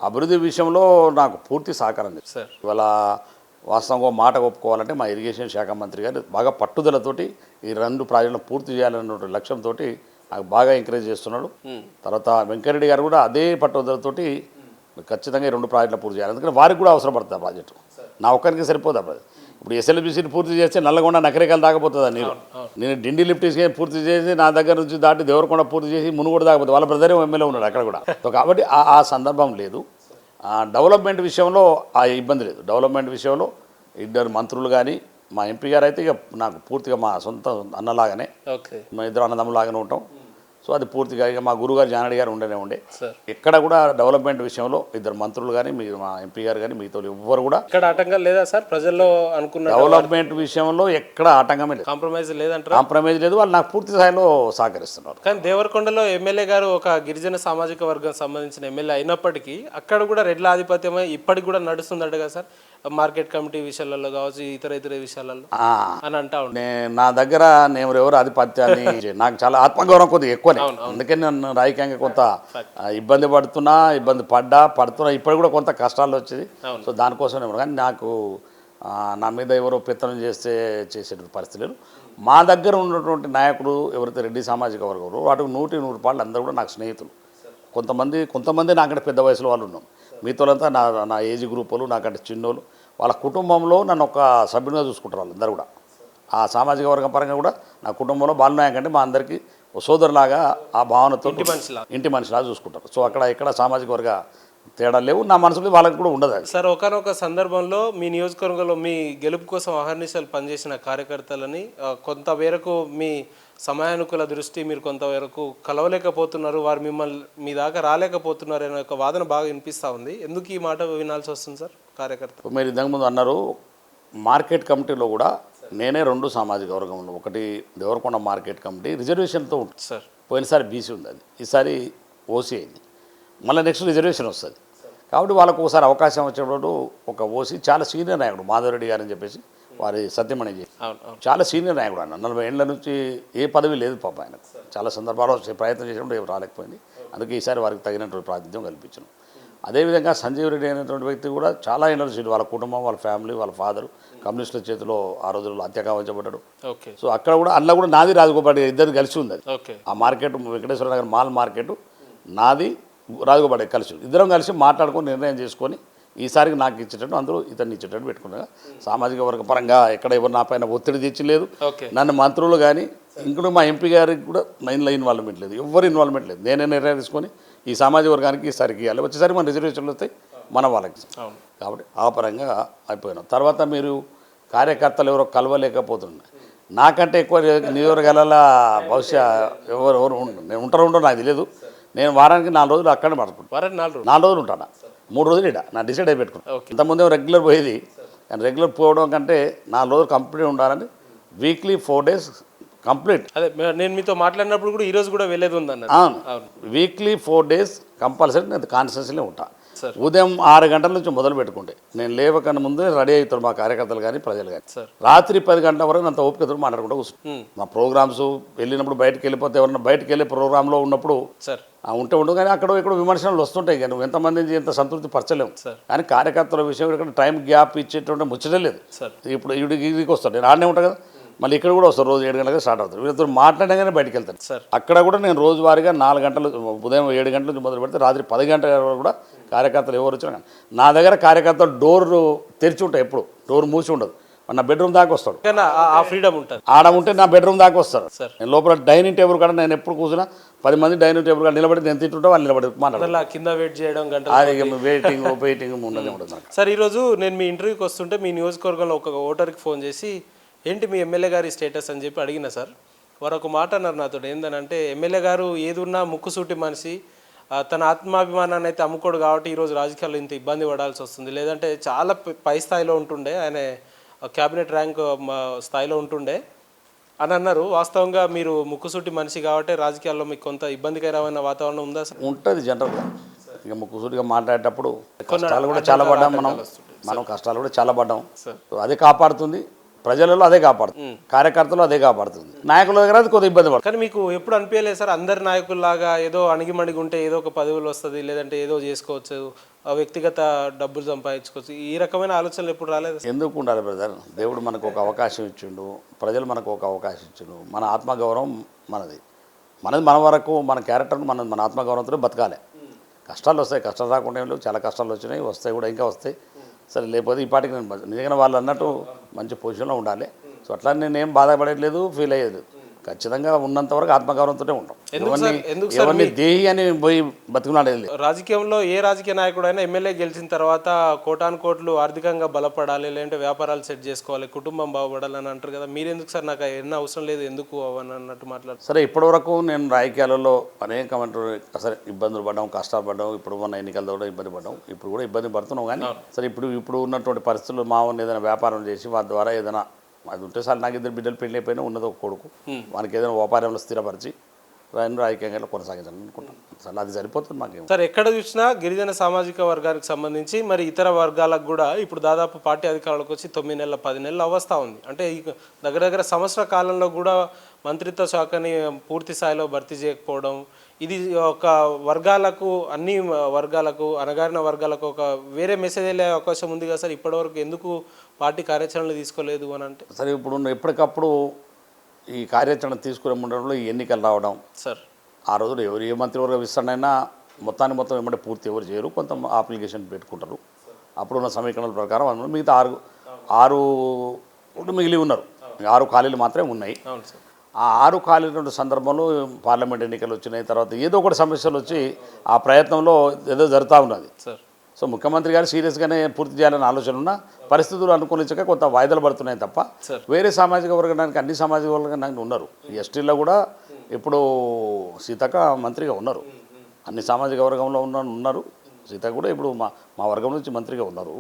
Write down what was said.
అభివృద్ధి విషయంలో నాకు పూర్తి సహకారం లేదు సార్. ఇవాళ వాస్తవంగా మాట ఒప్పుకోవాలంటే మా ఇరిగేషన్ శాఖ మంత్రి గారు బాగా పట్టుదలతోటి ఈ 2 ప్రాజెక్టులను పూర్తి చేయాలన్న లక్ష్యంతో నాకు బాగా ఎంకరేజ్ చేస్తున్నాడు. తర్వాత వెంకరెడ్డి గారు కూడా అదే పట్టుదలతోటి ఖచ్చితంగా ఈ 2 ప్రాజెక్టులు పూర్తి చేయాలి. ఎందుకంటే వారికి కూడా అవసరం పడుతుంది ఆ ప్రాజెక్టు, నా ఒక్కరికి సరిపోదు ఆ ప్రాజెక్ట్. ఇప్పుడు ఎస్ఎల్బిసిని పూర్తి చేస్తే నల్లగొండ నకరేకలు దాకపోతుంది నీరు. నేను డిండి లిఫ్ట్ పూర్తి చేసి నా దగ్గర నుంచి దాటి దేవరకొండ పూర్తి చేసి మునుగోడు దాకపోతుంది. వాళ్ళ బ్రదరే ఎమ్మెల్యే ఉన్నాడు అక్కడ కూడా. సో కాబట్టి ఆ సందర్భం లేదు. డెవలప్మెంట్ విషయంలో ఆ ఇబ్బంది లేదు. డెవలప్మెంట్ విషయంలో 2 మంత్రులు కానీ మా ఎంపీ గారు అయితే ఇక నాకు పూర్తిగా మా సొంత అన్నలాగానే, మా ఇద్దరు అన్నదమ్ములాగానే ఉంటాం. సో అది పూర్తిగా ఇక మా గురుగారు జానడి గారు ఉండే ఎక్కడ కూడా డెవలప్మెంట్ విషయంలో 2 మంత్రులు కానీ మీరు మా ఎంపీ గారు కానీ మీతో ఎవ్వరు కూడా ఇక్కడ ఆటంకం లేదా సార్? ప్రజల్లో అనుకున్న డెవలప్మెంట్ విషయంలో ఎక్కడ ఆటంకమే లేదు, కాంప్రమైజ్ లేదంటారు? కాంప్రమైజ్ లేదు. వాళ్ళు నాకు పూర్తి స్థాయిలో సహకరిస్తున్నారు. కానీ దేవరకొండలో ఎమ్మెల్యే గారు ఒక గిరిజన సామాజిక వర్గం సంబంధించిన ఎమ్మెల్యే అయినప్పటికీ అక్కడ కూడా రెడ్ల ఆధిపత్యమై ఇప్పటికి కూడా నడుస్తుందట సార్, మార్కెట్ కమిటీ విషయాలలో కావచ్చు, ఇతర విషయాలలో అని అంటా ఉండే. నా దగ్గర నేను ఎవరు ఆధిపత్యాన్ని నాకు చాలా ఆత్మగౌరవం కొద్దిగా ఎక్కువనే, అందుకని నన్ను రాజకీయంగా కొంత ఇబ్బంది పడుతున్నా ఇప్పుడు కూడా కొంత కష్టాలు వచ్చేది. సో దానికోసం కానీ నాకు నా మీద ఎవరో పెత్తనం చేసే పరిస్థితి లేదు. మా దగ్గర ఉన్నటువంటి నాయకుడు ఎవరైతే రెడ్డి సామాజిక వర్గం వాటికి 100 అందరూ కూడా నాకు స్నేహితులు. కొంతమంది నాకంటే పెద్ద వయసులో వాళ్ళు ఉన్నాం. మీతోలంతా నా ఏజ్ గ్రూప్ వాళ్ళు, నాకంటే చిన్నోళ్ళు. వాళ్ళ కుటుంబంలో నన్ను ఒక సభ్యునిగా చూసుకుంటారు వాళ్ళందరూ కూడా. ఆ సామాజిక వర్గం పరంగా కూడా నా కుటుంబంలో బాలనాయక్ అంటే మా అందరికీ సోదరులాగా ఆ భావనతో ఇంటి మనిషిలాగా చూసుకుంటారు. సో అక్కడ ఇక్కడ సామాజిక వర్గ తేడా లేవు. నా మనసులో వాళ్ళకి కూడా ఉండదు. సార్, ఒకనొక సందర్భంలో మీ నియోజకవర్గంలో మీ గెలుపు కోసం అహర్నిశలు పనిచేసిన కార్యకర్తలని కొంతవరకు మీ సమయానుకూల దృష్టి మీరు కొంతవరకు కలవలేకపోతున్నారు, వారు మిమ్మల్ని మీ దాకా రాలేకపోతున్నారు అనే ఒక వాదన బాగా వినిపిస్తూ ఉంది. ఎందుకు ఈ మాట వినాల్సి వస్తుంది సార్ కార్యకర్త? మీరు ఇంతకుముందు అన్నారు మార్కెట్ కమిటీలో కూడా నేనే 2 సామాజిక వర్గంలో, ఒకటి దేవరకొండ మార్కెట్ కమిటీ రిజర్వేషన్తో ఉంటుంది సార్. పోయినసారి బీసీ ఉంది, అది ఈసారి ఓసీ అయింది, మళ్ళీ నెక్స్ట్ రిజర్వేషన్ వస్తుంది. కాబట్టి వాళ్ళకు ఒకసారి అవకాశం వచ్చినప్పుడు ఒక ఓసీ చాలా సీనియర్ నాయకుడు మాధవరెడ్డి గారు అని చెప్పేసి వారి సత్యమణి చాలా సీనియర్ నాయకుడు అన్న, 40 ఏళ్ల నుంచి ఏ పదవి లేదు పాప ఆయనకు. చాలా సందర్భాల్లో ప్రయత్నం చేసినప్పుడు ఏం రాలేకపోయింది. అందుకే ఈసారి వారికి తగినటువంటి ప్రాతినిధ్యం కల్పించను. అదేవిధంగా సంజీవ్ రెడ్డి అనేటువంటి వ్యక్తి కూడా చాలా ఎనర్జీ, వాళ్ళ కుటుంబం, వాళ్ళ ఫ్యామిలీ, వాళ్ళ ఫాదరు కమ్యూనిస్టుల చేతిలో ఆ రోజుల్లో హత్యాకావించబడ్డాడు. సో అక్కడ కూడా అందులో కూడా నాది రాజగోపాల్ ఇద్దరు కలిసి ఉంది. అది ఆ market Venkateswara Nagar mall market నాది రాజగోపాల్ కలిసి ఇద్దరం కలిసి మాట్లాడుకొని నిర్ణయం చేసుకొని ఈసారికి నాకు ఇచ్చేటట్టు అందరూ ఇతన్ని ఇచ్చేటట్టు పెట్టుకున్నా. సామాజిక వర్గ పరంగా ఎక్కడ ఎవరు నా పైన ఒత్తిడి తెచ్చలేదు. నన్ను మంత్రులు కానీ ఇంకొక మా ఎంపీ గారికి కూడా లైన్లో ఇన్వాల్వ్మెంట్ లేదు, ఎవరు ఇన్వాల్వ్మెంట్ లేదు. నేనే నిర్ణయం తీసుకొని ఈ సామాజిక వర్గానికి ఈసారికి ఇవ్వాలి, వచ్చేసరికి మన రిజర్వేషన్లు వస్తాయి మన వాళ్ళకి. కాబట్టి ఆ పరంగా అయిపోయినాం. తర్వాత మీరు కార్యకర్తలు ఎవరో కలవలేకపోతున్నారు. నాకంటే ఎక్కువ నియోజకవర్గాల బహుశా ఎవరు ఉంటారో నాకు తెలియదు. నేను వారానికి 4 రోజులు అక్కడే పడుకుంటాను. 4 రోజులు ఉంటాను, 3 రోజులు ఇక్కడ నా డిసైడ్ అయి పెట్టుకుంటాను. ఇంతకుముందు రెగ్యులర్ పోయేది, కానీ రెగ్యులర్ పోవడం కంటే 4 రోజులు కంప్లీట్ ఉండాలని వీక్లీ 4 days కంప్లీట్. అదే నేను మీతో మాట్లాడినప్పుడు కూడా ఈరోజు కూడా వెళ్ళేది ఉందన్న. వీక్లీ 4 days కంపల్సరీ నేను కాన్స్టిట్యూన్సీలో ఉంటాను. ఉదయం 6 గంటల నుంచి మొదలు పెట్టుకుంటే నేను లేవకన్నా ముందే రెడీ అవుతారు మా కార్యకర్తలు కానీ ప్రజలు కానీ. రాత్రి 10 గంటల వరకు అంత ఓపికతో మాట్లాడుకుంటూ కూర్చుంటాం. మా ప్రోగ్రామ్స్ వెళ్ళినప్పుడు బయటకు వెళ్ళిపోతే ఎవరన్నా బయటకు వెళ్ళే ప్రోగ్రాంలో ఉన్నప్పుడు ఉండదు, కానీ అక్కడ ఇక్కడ విమర్శలు వస్తుంటాయి. కానీ నువ్వు ఎంతమంది ఎంత సంతృప్తి పరచలేము. కానీ కార్యకర్తల విషయం ఇక్కడ టైం గ్యాప్ ఇచ్చేటువంటి ముచ్చటే లేదు. ఇప్పుడు ఇడికి వస్తాడు, నేను ఆడనే ఉంటాను కదా, మళ్ళీ ఇక్కడ కూడా వస్తారు. రోజు 7 గంటలకు స్టార్ట్ అవుతారు. వీళ్ళతో మాట్లాడగానే బయటకు వెళ్తాను. అక్కడ కూడా నేను రోజువారీగా 4 గంటలు, ఉదయం 7 గంటల నుంచి మొదలు పెడితే రాత్రి 10 గంటల వరకు కూడా కార్యకర్తలు ఎవరు వచ్చినా కానీ నా దగ్గర కార్యకర్తలు డోర్ తెరిచి ఉంటాయి, ఎప్పుడు డోర్ మూసి ఉండదు. నా బెడ్రూమ్ దాకా వస్తాడు, ఫ్రీడమ్ ఉంటుంది. ఆడ ఉంటే నా బెడ్రూమ్ దాకా వస్తారు. నేను లోపల డైనింగ్ టేబుల్ కాడ నేను ఎప్పుడు కూర్చున్నా 10 మంది డైనింగ్ టేబుల్ కాడ నిలబడి నేను తింటుంటే వాళ్ళు నిలబడి మాట్లాడాలి. కింద వెయిట్ చేయడం వెయిటింగ్ ఉండదు ఉండదు. సార్, ఈరోజు నేను మీ ఇంటర్వ్యూకి వస్తుంటే మీ నియోజకవర్గంలో ఒక ఓటర్కి ఫోన్ చేసి ఏంటి మీ ఎమ్మెల్యే గారి స్టేటస్ అని చెప్పి అడిగిన సార్. వారు ఒక మాట అన్నారు నాతో, ఏంటంటే ఎమ్మెల్యే గారు ఏదున్నా ముక్కుసూటి మనిషి, తన ఆత్మాభిమానాన్ని అయితే అమ్ముకోడు కాబట్టి ఈరోజు రాజకీయాల్లో ఇంత ఇబ్బంది పడాల్సి వస్తుంది, లేదంటే చాలా పై స్థాయిలో ఉంటుండే, ఆయన క్యాబినెట్ ర్యాంక్ స్థాయిలో ఉంటుండే అని అన్నారు. వాస్తవంగా మీరు ముక్కుసూటి మనిషి కాబట్టి రాజకీయాల్లో మీకు కొంత ఇబ్బందికరమైన వాతావరణం ఉందా సార్? ఉంటుంది జనరల్గా. ఇక ముక్కుసూటిగా మాట్లాడేటప్పుడు కష్టాలు కూడా చాలా పడ్డాం, మనం కష్టాలు కూడా చాలా పడ్డాం. అదే కాపాడుతుంది, ప్రజలలో అదే కాపాడుతుంది, కార్యకర్తలు అదే కాపాడుతుంది, నాయకుల దగ్గర అది కొద్దిగా ఇబ్బంది పడుతుంది. కానీ మీకు ఎప్పుడు అనిపించలేదు సార్ అందరి నాయకుల్లాగా ఏదో అణిగిమణిగి ఉంటే ఏదో ఒక పదవులు వస్తుంది, లేదంటే ఏదో చేసుకోవచ్చు, వ్యక్తిగత డబ్బులు సంపాదించుకోవచ్చు, ఈ రకమైన ఆలోచనలు ఎప్పుడు రాలేదు? ఎందుకు ఉండాలి బ్రదర్? దేవుడు మనకు ఒక అవకాశం ఇచ్చిండు, ప్రజలు మనకు ఒక అవకాశం ఇచ్చిండు. మన ఆత్మగౌరవం మనది మన వరకు మన క్యారెక్టర్ను మన ఆత్మగౌరవంతో బతకాలి. కష్టాలు వస్తాయి, కష్టాలు రాకుండా ఏం లేవు, చాలా కష్టాలు వచ్చినాయి, వస్తాయి కూడా, ఇంకా వస్తాయి. సరే లేకపోతే ఈ పాటికి నేను నిజంగా వాళ్ళు అన్నట్టు మంచి పొజిషన్లో ఉండాలి. సో అట్లా నేనేం బాధపడలేదు, ఫీల్ అయ్యేది. ఖచ్చితంగా ఉన్నంత వరకు ఆత్మగౌరవంతోనే ఉంటాం. ఎవరిని దేహి అని పోయి బతుకున్నాడేది లేదు. రాజకీయంలో ఏ రాజకీయ నాయకుడైనా ఎమ్మెల్యే గెలిచిన తర్వాత కోటాను కోట్లు ఆర్థికంగా బలపడాలి, లేదంటే వ్యాపారాలు సెట్ చేసుకోవాలి, కుటుంబం బాగుపడాలని అంటారు కదా. మీరెందుకు సార్ నాకు ఎన్నో అవసరం లేదు ఎందుకు అని అన్నట్టు మాట్లాడుతారు? సరే, ఇప్పటివరకు నేను రాజకీయాలలో అనేక సరే ఇబ్బందులు పడ్డాం, కష్టాలు పడ్డాం. ఇప్పుడు మన ఎన్నికలతో కూడా ఇబ్బంది పడ్డాం, ఇప్పుడు కూడా ఇబ్బంది పడుతున్నాం. కానీ సరే ఇప్పుడు ఉన్నటువంటి పరిస్థితుల్లో మామూలు ఏదైనా వ్యాపారం చేసి వాటి ద్వారా ఏదైనా అది ఉంటే సార్, నాకు ఇద్దరు బిడ్డలు పెళ్ళి అయిపోయినా, ఉన్నది ఒక కొడుకు, వానికి ఏదైనా వ్యాపారంలో స్థిరపరిచి రాజకీయంగా కొనసాగించాలని అనుకుంటాను సార్. అది సరిపోతుంది మాకేమో. సార్ ఎక్కడ చూసినా గిరిజన సామాజిక వర్గానికి సంబంధించి మరి ఇతర వర్గాలకు కూడా ఇప్పుడు దాదాపు పార్టీ అధికారులకు వచ్చి 9 నెలల 10 నెలలు అవస్థ ఉంది. అంటే దగ్గర సంవత్సర కాలంలో కూడా మంత్రిత్వ శాఖని పూర్తి స్థాయిలో భర్తీ చేయకపోవడం, ఇది ఒక వర్గాలకు, అన్ని వర్గాలకు, అణగారిన వర్గాలకు ఒక వేరే మెసేజ్ వెళ్ళే అవకాశం ఉంది కదా సార్. ఇప్పటివరకు ఎందుకు పార్టీ కార్యాచరణలు తీసుకోలేదు అని అంటే? సరే, ఇప్పుడు ఎప్పటికప్పుడు ఈ కార్యాచరణ తీసుకునే ఉండడంలో ఈ ఎన్నికలు రావడం సార్, ఆ రోజులు ఎవరు ఏ మంత్రివర్గ విస్తరణైనా మొత్తం ఏమంటే పూర్తి ఎవరు చేయరు, కొంత అప్లికేషన్ పెట్టుకుంటారు. అప్పుడున్న సమీకరణల ప్రకారం అందులో మిగతా ఆరు మిగిలి ఉన్నారు. 6 ఖాళీలు మాత్రమే ఉన్నాయి. అవును సార్. ఆ 6 ఖాళీల సందర్భంలో పార్లమెంట్ ఎన్నికలు వచ్చినాయి, తర్వాత ఏదో ఒకటి సమస్యలు వచ్చి ఆ ప్రయత్నంలో ఏదో జరుగుతూ ఉన్నది సార్. సో ముఖ్యమంత్రి గారు సీరియస్గానే పూర్తి చేయాలని ఆలోచన ఉన్న పరిస్థితులు అనుకూలించక కొంత వాయిదాలు పడుతున్నాయి తప్ప వేరే సామాజిక వర్గానికి అన్ని సామాజిక వర్గానికి ఉన్నారు. ఎస్టీలో కూడా ఇప్పుడు సీతక్క మంత్రిగా ఉన్నారు, అన్ని సామాజిక వర్గంలో ఉన్నారు. సీత కూడా ఇప్పుడు మా వర్గం నుంచి మంత్రిగా ఉన్నారు.